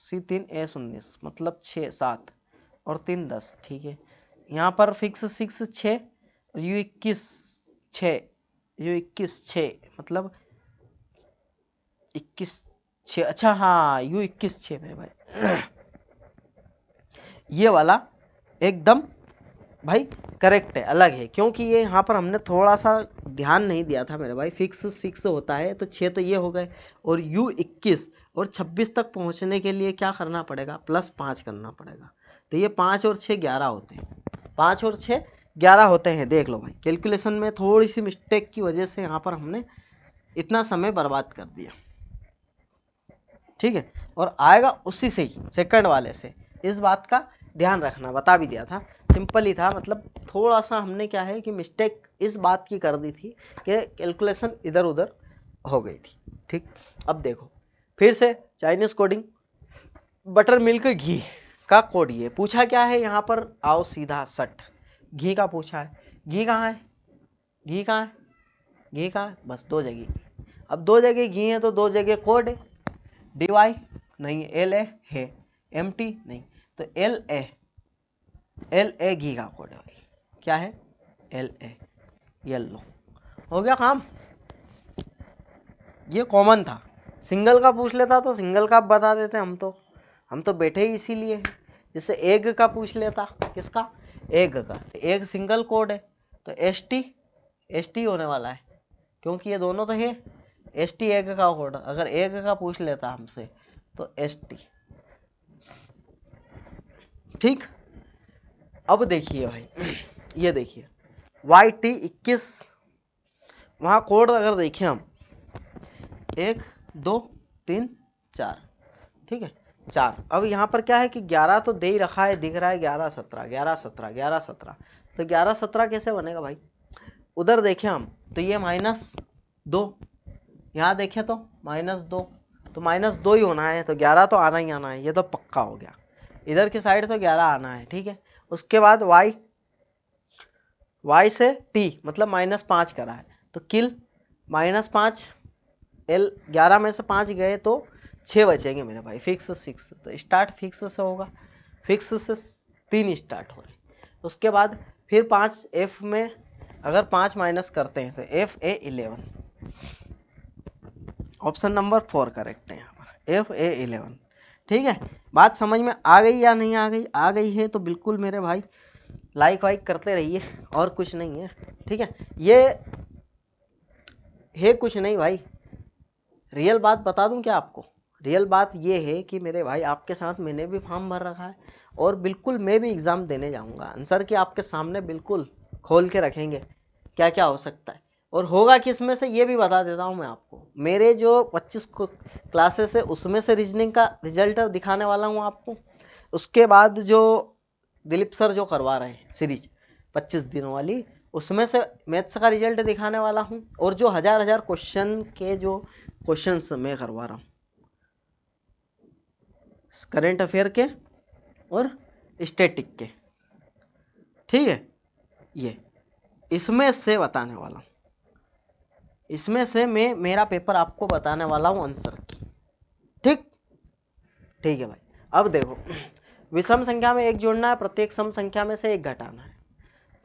C3 S19 मतलब 6 7 और 3 10, ठीक है। यहाँ पर फिक्स 6 6 और U21 6, U21 6 मतलब 21 6, अच्छा हाँ U21 6 मेरे भाई। ये वाला एकदम भाई करेक्ट है, अलग है, क्योंकि ये यहाँ पर हमने थोड़ा सा ध्यान नहीं दिया था मेरे भाई। फिक्स 6 होता है तो 6 तो ये हो गए, और U21 और 26 तक पहुँचने के लिए क्या करना पड़ेगा, +5 करना पड़ेगा। तो ये 5 और 6 11 होते हैं, 5 और 6 11 होते हैं। देख लो भाई, कैलकुलेशन में थोड़ी सी मिस्टेक की वजह से यहाँ पर हमने इतना समय बर्बाद कर दिया, ठीक है। और आएगा उसी से ही, सेकंड वाले से, इस बात का ध्यान रखना, बता भी दिया था, सिंपल ही था। मतलब थोड़ा सा हमने क्या है कि मिस्टेक इस बात की कर दी थी कि कैलकुलेशन इधर उधर हो गई थी, ठीक। अब देखो फिर से चाइनीज़ कोडिंग, बटर मिल्क घी का कोड ये पूछा क्या है यहाँ पर, आओ सीधा सट, घी का पूछा है। घी कहाँ है, घी कहाँ है, घी कहाँ है, बस 2 जगह। अब 2 जगह घी है तो 2 जगह कोड है, DY नहीं, LA है, MT नहीं, तो LA घी का कोड है भाई। क्या है, LA येलो, हो गया काम। ये कॉमन था, सिंगल का पूछ लेता तो सिंगल का बता देते, हम तो बैठे ही इसीलिए हैं। जैसे एग का पूछ लेता, किसका, एग का, एग सिंगल कोड है तो ST होने वाला है, क्योंकि ये दोनों तो है। ST एग का कोड, अगर एग का पूछ लेता हमसे तो ST, ठीक। अब देखिए भाई, ये देखिए YT21, वहाँ कोड अगर देखें हम 1 2 3 4, ठीक है 4। अब यहाँ पर क्या है कि 11 तो दे ही रखा है, दिख रहा है 11 17 11 17 11 17, तो 11 17 कैसे बनेगा भाई। उधर देखें हम तो ये -2, यहाँ देखें तो -2, तो -2 ही होना है, तो 11 तो आना ही आना है, ये तो पक्का हो गया। इधर की साइड तो 11 आना है, ठीक है। उसके बाद Y से T मतलब -5 करा है, तो किल -5, L 11 में से 5 गए तो 6 बचेंगे मेरे भाई, फिक्स 6, तो स्टार्ट फिक्स से होगा, फिक्स से 3 स्टार्ट हो रहे। उसके बाद फिर 5 F में अगर 5 माइनस करते हैं तो FA11, ऑप्शन नंबर 4 करेक्ट है यहाँ पर, FA11, ठीक है। बात समझ में आ गई या नहीं आ गई, आ गई है तो बिल्कुल मेरे भाई लाइक वाइक करते रहिए, और कुछ नहीं है, ठीक है। ये है कुछ नहीं भाई, रियल बात बता दूं क्या आपको, रियल बात ये है कि मेरे भाई आपके साथ मैंने भी फॉर्म भर रखा है, और बिल्कुल मैं भी एग्ज़ाम देने जाऊंगा, आंसर की आपके सामने बिल्कुल खोल के रखेंगे क्या क्या हो सकता है, और होगा किस में से ये भी बता देता हूँ मैं आपको। मेरे जो 25 क्लासेस है उसमें से रीजनिंग का रिजल्ट दिखाने वाला हूँ आपको, उसके बाद जो दिलीप सर जो करवा रहे हैं सीरीज 25 दिनों वाली, उसमें से मैथ्स का रिजल्ट दिखाने वाला हूँ, और जो हजार क्वेश्चन के जो क्वेश्चंस मैं करवा रहा हूँ करंट अफेयर के और स्टैटिक के, ठीक है, ये इसमें से बताने वाला हूँ, इसमें से मैं मेरा पेपर आपको बताने वाला हूँ आंसर की, ठीक ठीक है भाई। अब देखो, विषम संख्या में एक जोड़ना है, प्रत्येक सम संख्या में से एक घटाना है।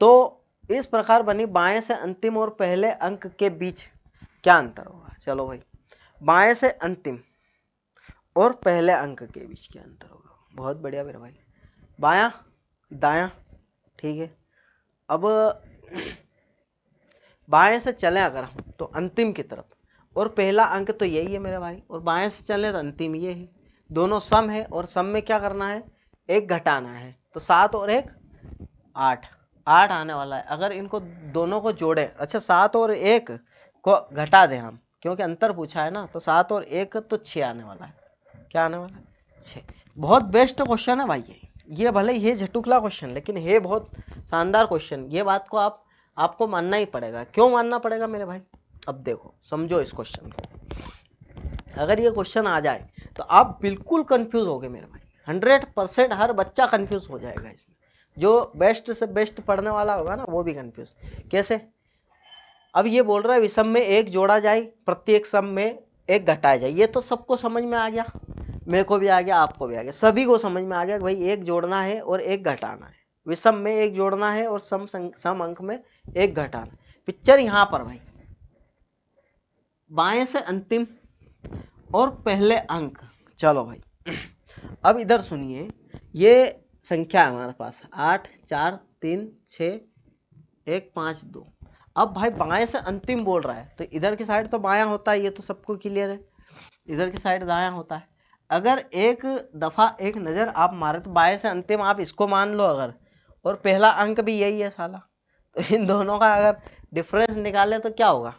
तो इस प्रकार बनी, बाएं से अंतिम और पहले अंक के बीच क्या अंतर होगा। चलो भाई, बाएं से अंतिम और पहले अंक के बीच क्या अंतर होगा। बहुत बढ़िया मेरे भाई, बायां दायां, ठीक है। अब बाएं से चले अगर हम तो अंतिम की तरफ, और पहला अंक तो यही है मेरे भाई, और बाएं से चले तो अंतिम ये है, दोनों सम है, और सम में क्या करना है, एक घटाना है। तो 7 और 1 8, 8 आने वाला है। अगर इनको दोनों को जोड़े, अच्छा 7 और 1 को घटा दें हम, क्योंकि अंतर पूछा है ना, तो 7 और 1 तो 6 आने वाला है। क्या आने वाला है, 6। बहुत बेस्ट क्वेश्चन है भाई ये भले ये झटुकला क्वेश्चन, लेकिन है बहुत शानदार क्वेश्चन। ये बात को आपको मानना ही पड़ेगा। क्यों मानना पड़ेगा मेरे भाई, अब देखो समझो इस क्वेश्चन को। अगर ये क्वेश्चन आ जाए तो आप बिल्कुल कंफ्यूज होगे मेरे भाई, 100% हर बच्चा कंफ्यूज हो जाएगा इसमें। जो बेस्ट से बेस्ट पढ़ने वाला होगा ना, वो भी कंफ्यूज। कैसे, अब ये बोल रहा है विषम में एक जोड़ा जाए, प्रत्येक सम में एक घटाया जाए। ये तो सबको समझ में आ गया, मेरे को भी आ गया, आपको भी आ गया, सभी को समझ में आ गया कि भाई एक जोड़ना है और एक घटाना है। विषम में एक जोड़ना है और सम अंक में एक घटाना। पिक्चर यहाँ पर भाई, बाएं से अंतिम और पहले अंक। चलो भाई, अब इधर सुनिए, ये संख्या है हमारे पास 8 4 3 6 1 5 2। अब भाई बाएं से अंतिम बोल रहा है, तो इधर की साइड तो बायां होता है, ये तो सबको क्लियर है। इधर की साइड दायां होता है। अगर एक दफ़ा एक नज़र आप मारे तो बाएं से अंतिम आप इसको मान लो अगर, और पहला अंक भी यही है साला, तो इन दोनों का अगर डिफरेंस निकालें तो क्या होगा।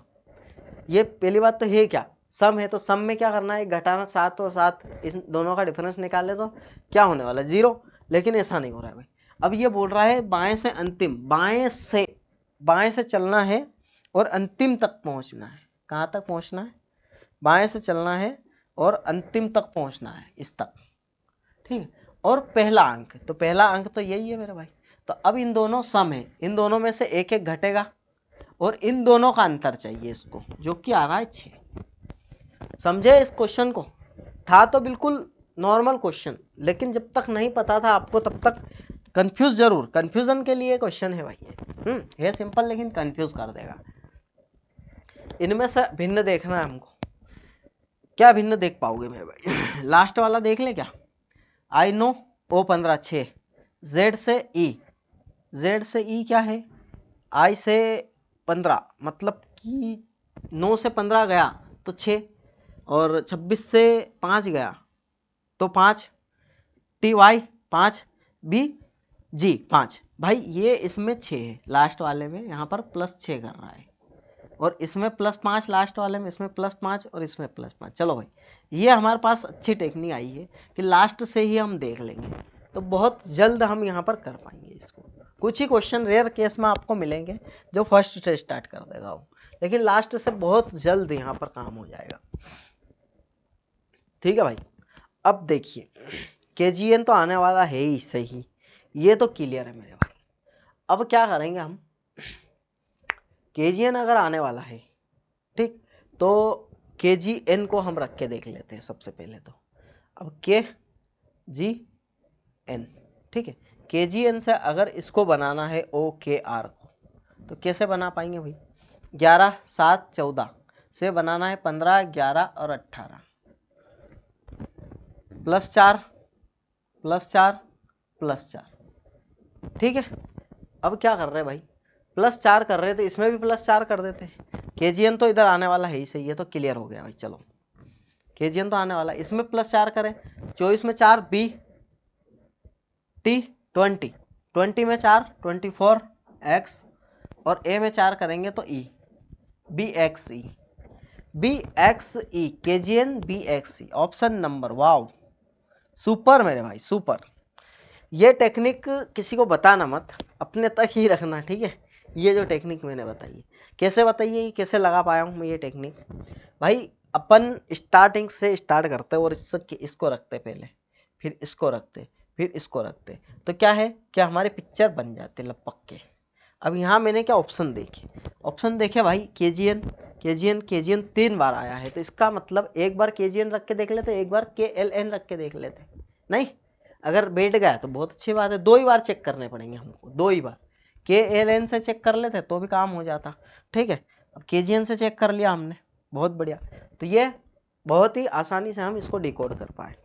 ये पहली बात तो है, क्या सम है तो सम में क्या करना है, घटाना। 7 और 7 इन दोनों का डिफरेंस निकाले तो क्या होने वाला, 0। लेकिन ऐसा नहीं हो रहा है भाई। अब ये बोल रहा है बाएं से अंतिम, बाएं से चलना है और अंतिम तक पहुंचना है। कहाँ तक पहुंचना है, बाएं से चलना है और अंतिम तक पहुंचना है, इस तक, ठीक है। और पहला अंक, तो पहला अंक तो यही है मेरे भाई। तो अब इन दोनों सम है, इन दोनों में से एक एक घटेगा, और इन दोनों का अंतर चाहिए इसको, जो कि आ रहा है 6। समझे इस क्वेश्चन को। था तो बिल्कुल नॉर्मल क्वेश्चन, लेकिन जब तक नहीं पता था आपको तब तक कंफ्यूज, जरूर कंफ्यूजन के लिए क्वेश्चन है भाई ये सिंपल, लेकिन कंफ्यूज कर देगा। इनमें से भिन्न देखना है हमको। क्या भिन्न देख पाओगे मेरे भाई लास्ट वाला देख ले क्या, आई नो O15 6, जेड से ई क्या है, आई से 15, मतलब कि 9 से 15 गया तो 6, और 26 से 5 गया तो 5, टी वाई 5, बी जी 5। भाई ये इसमें 6 है लास्ट वाले में, यहाँ पर +6 कर रहा है, और इसमें +5 लास्ट वाले में, इसमें +5 और इसमें +5। चलो भाई, ये हमारे पास अच्छी टेक्निक आई है कि लास्ट से ही हम देख लेंगे, तो बहुत जल्द हम यहाँ पर कर पाएंगे इसको। कुछ ही क्वेश्चन रेयर केस में आपको मिलेंगे जो फर्स्ट से स्टार्ट कर देगा वो, लेकिन लास्ट से बहुत जल्द यहाँ पर काम हो जाएगा, ठीक है भाई। अब देखिए, KGN तो आने वाला है ही सही, ये तो क्लियर है मेरे भाई। अब क्या करेंगे हम, KGN अगर आने वाला है, ठीक, तो KGN को हम रख के देख लेते हैं सबसे पहले तो। अब KGN, ठीक है, KGN से अगर इसको बनाना है OKR को, तो कैसे बना पाएंगे भाई, 11 7 14 से बनाना है 15 11 और 18, +4 +4 +4, ठीक है। अब क्या कर रहे हैं भाई, +4 कर रहे थे, इसमें भी +4 कर देते हैं। KGN तो इधर आने वाला है ही सही, है तो क्लियर हो गया भाई। चलो KGN तो आने वाला है, इसमें +4 करें, 24 में 4 बी टी 20, 20 में 4 24 एक्स, और ए में 4 करेंगे तो ई BXE KGN BXE option number, wow super मेरे भाई सुपर। ये टेक्निक किसी को बताना मत, अपने तक ही रखना, ठीक है। ये जो टेक्निक मैंने बताई है, कैसे बताई है, कैसे लगा पाया हूँ मैं ये टेक्निक भाई। अपन स्टार्टिंग से स्टार्ट करते और इसको रखते पहले, फिर इसको रखते, फिर इसको रखते, तो क्या है, क्या हमारे पिक्चर बन जाते लपक के। अब यहाँ मैंने क्या ऑप्शन देखे भाई, केजीएन 3 बार आया है, तो इसका मतलब एक बार केजीएन रख के देख लेते, एक बार KLN रख के देख लेते। नहीं, अगर बैठ गया तो बहुत अच्छी बात है, 2 ही बार चेक करने पड़ेंगे हमको, 2 ही बार। KLN से चेक कर लेते तो भी काम हो जाता, ठीक है। अब KGN से चेक कर लिया हमने, बहुत बढ़िया। तो ये बहुत ही आसानी से हम इसको डिकोड कर पाए।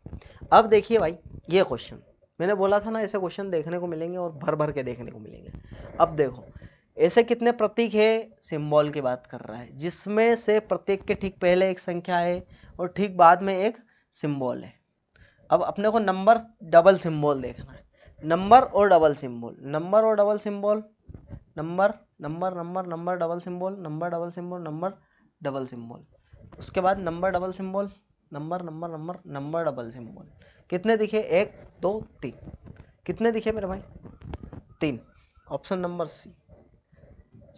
अब देखिए भाई, ये क्वेश्चन मैंने बोला था ना, ऐसे क्वेश्चन देखने को मिलेंगे और भर भर के देखने को मिलेंगे। अब देखो, ऐसे कितने प्रतीक है, सिंबल की बात कर रहा है, जिसमें से प्रत्येक के ठीक पहले एक संख्या है और ठीक बाद में एक सिंबल है। अब अपने को नंबर डबल सिंबल देखना है, नंबर और डबल सिंबल, नंबर और double symbol, number number number number double symbol, number double symbol, number double symbol, उसके बाद number double symbol, number number number number double symbol. कितने दिखे, 1 2 3, कितने दिखे मेरे भाई, 3। Option number C.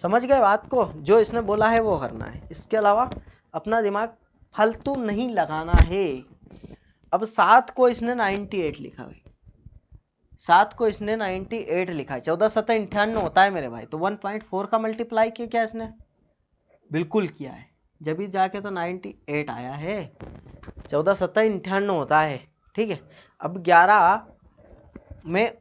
समझ गए बात को, जो इसने बोला है वो करना है, इसके अलावा अपना दिमाग फालतू नहीं लगाना है। अब 7 को इसने 98 लिखा भाई, 7 को इसने 98 लिखा है, 14 7 98 होता है मेरे भाई, तो 1.4 का मल्टीप्लाई किया क्या इसने, बिल्कुल किया है, जब भी जाके तो 98 आया है। 14 7 98 होता है, ठीक है। अब 11 में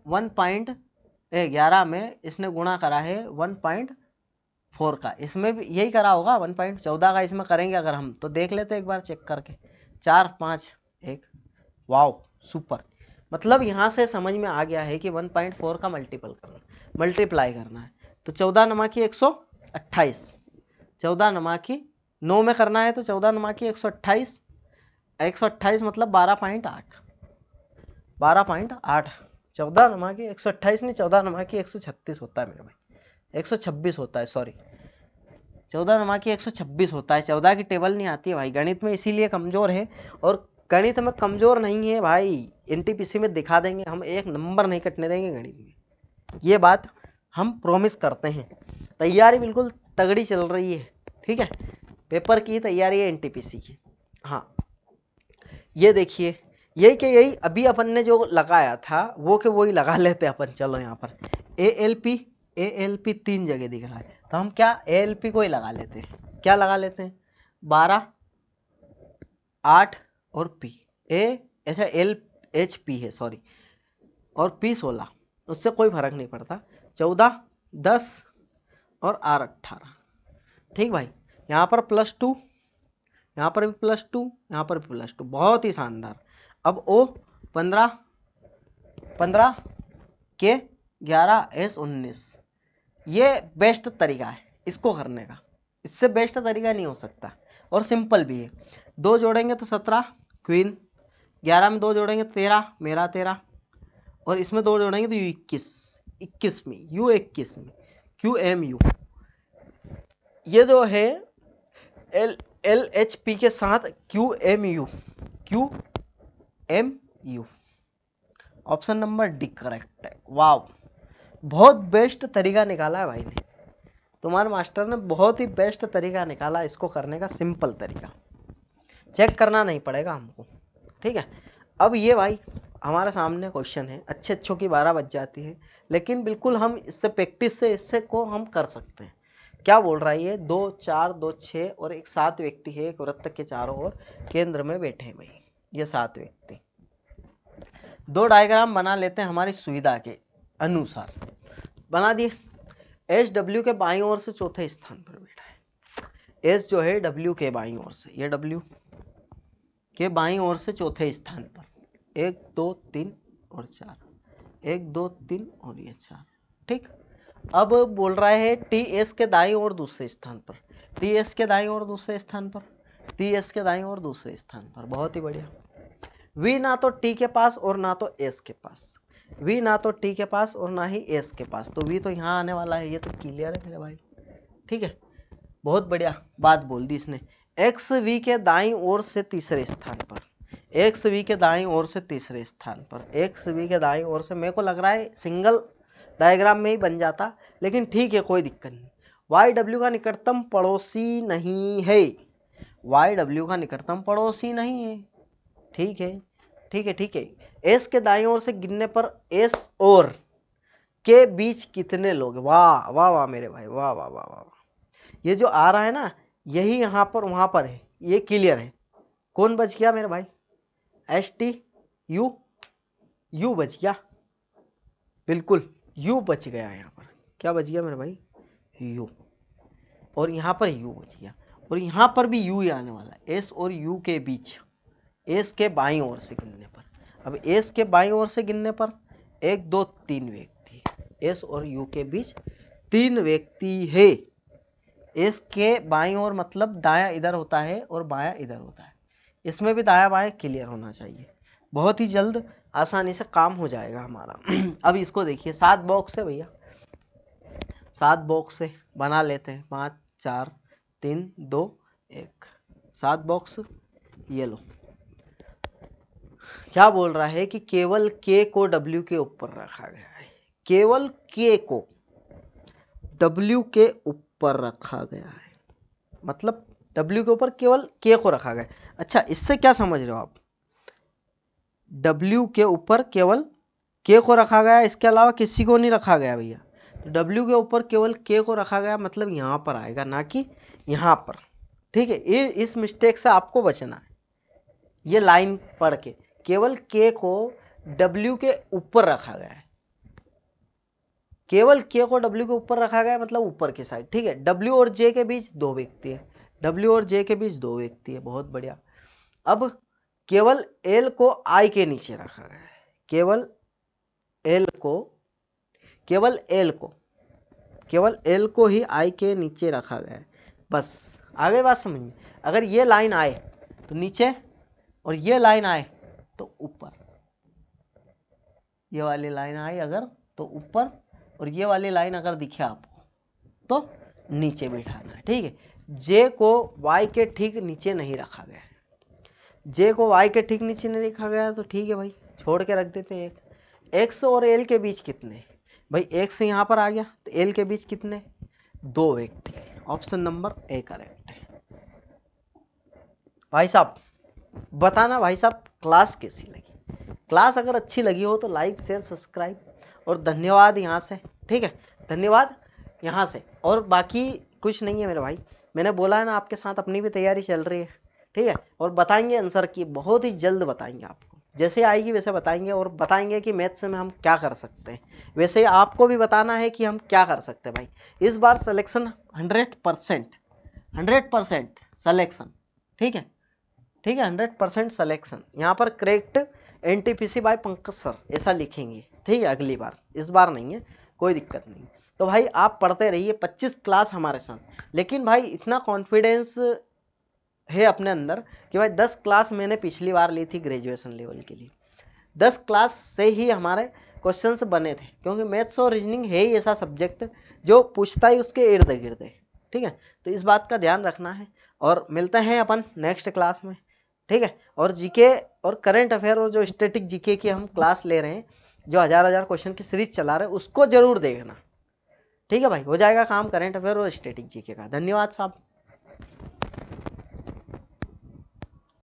11 में इसने गुणा करा है 1.4 का, इसमें भी यही करा होगा, 1.14 का इसमें करेंगे अगर हम, तो देख लेते एक बार चेक करके, 4 5 1, वाओ सुपर। मतलब यहाँ से समझ में आ गया है कि 1.4 का मल्टीप्लाई करना है, तो 14 नमा की 128, 14 नमा की 9 में करना है, तो 14 नमा की 128, 128 मतलब 12.8, 12.8, 14 नमा की 128 नहीं, 14 नमा की 136 होता है मेरे भाई, 126 होता है, सॉरी, 14 नमा की 126 होता है। 14 की टेबल नहीं आती है भाई गणित में, इसीलिए कमज़ोर है। और गणित में कमज़ोर नहीं है भाई, NTPC में दिखा देंगे हम, एक नंबर नहीं कटने देंगे गणित में, ये बात हम प्रॉमिस करते हैं। तैयारी बिल्कुल तगड़ी चल रही है, ठीक है, पेपर की तैयारी है NTPC की। हाँ, ये देखिए, यही के यही अभी अपन ने जो लगाया था वो के वही लगा लेते अपन। चलो यहाँ पर ALP 3 जगह दिख रहा है, तो हम क्या ALP को ही लगा लेते हैं, क्या लगा लेते हैं, 12 8 और P, ऐसा LHP है सॉरी, और P 16, उससे कोई फर्क नहीं पड़ता, 14 10 और R 18, ठीक भाई। यहाँ पर +2, यहाँ पर भी +2, यहाँ पर भी +2, बहुत ही शानदार। अब O 15 15 K 11 S 19, ये बेस्ट तरीका है इसको करने का, इससे बेस्ट तरीका नहीं हो सकता, और सिंपल भी है। 2 जोड़ेंगे तो 17 क्वीन, 11 में 2 जोड़ेंगे तो 13 मेरा 13, और इसमें 2 जोड़ेंगे तो U 21 में U21 में QMU। ये जो है LHP के साथ QMU, option number D correct है। वाव, बहुत बेस्ट तरीका निकाला है भाई ने, तुम्हारे मास्टर ने बहुत ही बेस्ट तरीका निकाला इसको करने का, सिंपल तरीका, चेक करना नहीं पड़ेगा हमको, ठीक है। अब ये भाई हमारे सामने क्वेश्चन है, अच्छे अच्छों की 12 बज जाती है, लेकिन बिल्कुल हम इससे प्रैक्टिस से इससे को हम कर सकते हैं। क्या बोल रहा है ये, 2 4 2 6 और एक 7 व्यक्ति है, एक वृत्त के चारों ओर केंद्र में बैठे हैं भाई, ये 7 व्यक्ति। 2 डायग्राम बना लेते हैं हमारी सुविधा के अनुसार, बना दिए। SW के बाईं ओर से चौथे स्थान पर बैठा है, S जो है W के बाईं ओर से, ये W के बाईं ओर से चौथे स्थान पर, 1 2 3 और 4, 1 2 3 और ये 4, ठीक। अब बोल रहा है TS के दाईं ओर दूसरे स्थान पर, TS के दाईं ओर दूसरे स्थान पर, TS के दाईं ओर दूसरे स्थान पर, बहुत ही बढ़िया। V ना तो T के पास और ना तो S के पास, V ना तो T के पास और ना ही S के पास, तो V तो यहाँ आने वाला है, ये तो क्लियर है मेरे भाई, ठीक है, बहुत बढ़िया बात बोल दी इसने। X V के दाईं ओर से तीसरे स्थान पर, एक्स वी के दाईं ओर से तीसरे स्थान पर, एक्स वी के दाईं ओर से। मेरे को लग रहा है सिंगल डायग्राम में ही बन जाता, लेकिन ठीक है कोई दिक्कत नहीं। वाई डब्ल्यू का निकटतम पड़ोसी नहीं है, वाई डब्ल्यू का निकटतम पड़ोसी नहीं है। ठीक है ठीक है ठीक है। एस के दाईं ओर से गिनने पर एस और के बीच कितने लोग? वाह वाह वाह मेरे भाई, वाह वाह वाह वाह। ये जो आ रहा है ना, यही यहाँ पर वहाँ पर है, ये क्लियर है। कौन बच गया मेरे भाई? एस टी यू, यू बच गया, बिल्कुल यू बच गया। यहाँ पर क्या बच गया मेरे भाई? यू। और यहाँ पर यू बच गया, और यहाँ पर भी यू ही आने वाला है। एस और यू के बीच, एस के बाईं ओर से गिनने पर, अब एस के बाईं ओर से गिनने पर 1 2 3 व्यक्ति, एस और यू के बीच 3 व्यक्ति है। एस के बाईं ओर मतलब दायां इधर होता है और बायां इधर होता है, इसमें भी दायां बायां क्लियर होना चाहिए। बहुत ही जल्द आसानी से काम हो जाएगा हमारा। अब इसको देखिए, 7 बॉक्स है भैया, 7 बॉक्स से बना लेते हैं। 5 4 3 2 1, 7 बॉक्स। ये लो, क्या बोल रहा है कि केवल के को डब्ल्यू के ऊपर रखा गया है, केवल के को डब्ल्यू के ऊपर रखा गया है, मतलब डब्ल्यू के ऊपर केवल के को रखा गया। अच्छा, इससे क्या समझ रहे हो आप? डब्ल्यू के ऊपर केवल के को रखा गया, इसके अलावा किसी को नहीं रखा गया भैया। तो डब्ल्यू के ऊपर केवल के को रखा गया मतलब यहाँ पर आएगा, ना कि यहाँ पर। ठीक है, ये इस मिस्टेक से आपको बचना है। ये लाइन पढ़ के, केवल के को डब्ल्यू के ऊपर रखा गया है, केवल के को डब्ल्यू के ऊपर रखा गया है मतलब ऊपर की साइड। ठीक है, डब्ल्यू और जे के बीच 2 व्यक्ति है, डब्ल्यू और जे के बीच 2 व्यक्ति है, बहुत बढ़िया। अब केवल एल को आई के नीचे रखा गया है, केवल एल को, केवल एल को, केवल एल को ही आई के नीचे रखा गया है, बस। आगे बात समझ में? अगर ये लाइन आए तो नीचे, और ये लाइन आए तो ऊपर, ये वाली लाइन आई अगर तो ऊपर, और ये वाली लाइन अगर दिखे आपको तो नीचे बिठाना है। ठीक है, जे को वाई के ठीक नीचे नहीं रखा गया है, जे को वाई के ठीक नीचे नहीं रखा गया तो ठीक है भाई, छोड़ के रख देते हैं। एक एक्स और एल के बीच कितने? भाई एक्स यहाँ पर आ गया तो एल के बीच कितने? 2 व्यक्ति। ऑप्शन नंबर ए करेक्ट है। भाई साहब बताना भाई साहब क्लास कैसी लगी? क्लास अगर अच्छी लगी हो तो लाइक शेयर सब्सक्राइब, और धन्यवाद यहाँ से। ठीक है, धन्यवाद यहाँ से। और बाकी कुछ नहीं है मेरे भाई, मैंने बोला है ना आपके साथ अपनी भी तैयारी चल रही है। ठीक है, और बताएंगे आंसर की, बहुत ही जल्द बताएंगे आपको, जैसे आएगी वैसे बताएंगे, और बताएंगे कि मैथ्स में हम क्या कर सकते हैं। वैसे ही आपको भी बताना है कि हम क्या कर सकते हैं भाई। इस बार सिलेक्शन 100% सिलेक्शन। ठीक है ठीक है, 100% सिलेक्शन। यहाँ पर correct NTPC by Pankaj sir ऐसा लिखेंगे। ठीक है, अगली बार, इस बार नहीं है, कोई दिक्कत नहीं। तो भाई आप पढ़ते रहिए, 25 क्लास हमारे साथ। लेकिन भाई इतना कॉन्फिडेंस है अपने अंदर कि भाई 10 क्लास मैंने पिछली बार ली थी ग्रेजुएशन लेवल के लिए, 10 क्लास से ही हमारे क्वेश्चंस बने थे, क्योंकि मैथ्स और रीजनिंग है ही ऐसा सब्जेक्ट जो पूछता ही उसके इर्द गिर्द है। ठीक है, तो इस बात का ध्यान रखना है, और मिलते हैं अपन नेक्स्ट क्लास में। ठीक है, और जीके और करंट अफेयर और जो स्टैटिक जीके की हम क्लास ले रहे हैं, जो 1000 क्वेश्चन की सीरीज चला रहे हैं, उसको जरूर देखना। ठीक है भाई, हो जाएगा काम करंट अफेयर और स्टैटिक जीके का। धन्यवाद साहब।